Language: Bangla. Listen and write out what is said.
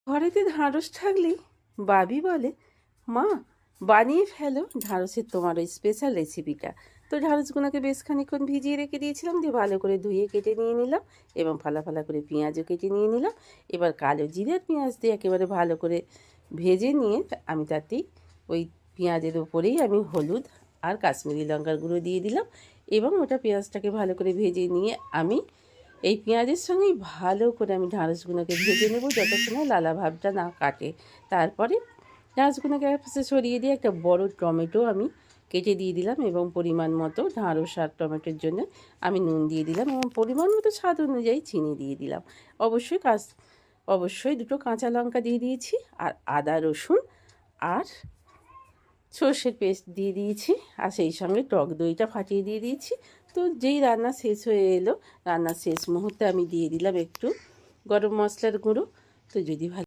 ঘরেতে ঢ্যাঁড়স থাকলেই বাবি বলে, মা বানিয়ে ফেলো ঢ্যাঁড়সের তোমার ওই স্পেশাল রেসিপিটা। তো ঢ্যাঁড়সগুলোকে বেশ খানিকক্ষণ ভিজিয়ে রেখে দিয়েছিলাম, দিয়ে ভালো করে ধুয়ে কেটে নিয়ে নিলাম এবং ফালা ফালা করে পেঁয়াজও কেটে নিয়ে নিলাম। এবার কালো জিরে আর পেঁয়াজ দিয়ে একেবারে ভালো করে ভেজে নিয়ে আমি তাতেই ওই পেঁয়াজের ওপরেই আমি হলুদ আর কাশ্মীরি লঙ্কার গুঁড়ো দিয়ে দিলাম এবং ওটা পেঁয়াজটাকে ভালো করে ভেজে নিয়ে আমি এই পেঁয়াজের সঙ্গেই ভালো করে আমি ঢ্যাঁড়সগুলোকে ভেজে নেব যতক্ষণে লালা ভাবটা না কাটে। তারপরে ঢ্যাঁড়সগুলোকে একপাশে সরিয়ে দিয়ে একটা বড় টমেটো আমি কেটে দিয়ে দিলাম এবং পরিমাণ মতো ঢ্যাঁড়স আর টমেটোর জন্য আমি নুন দিয়ে দিলাম এবং পরিমাণ মতো স্বাদ অনুযায়ী চিনি দিয়ে দিলাম। অবশ্যই দুটো কাঁচা লঙ্কা দিয়ে দিয়েছি আর আদা রসুন আর সর্ষের পেস্ট দিয়ে দিয়েছি আর সেই সঙ্গে টক দইটা ফাটিয়ে দিয়ে দিয়েছি। তো যেই রান্না শেষ হয়ে এলো, রান্নার শেষ মুহূর্তে আমি দিয়ে দিলাম একটু গরম মশলার গুঁড়ো। তো যদি ভালো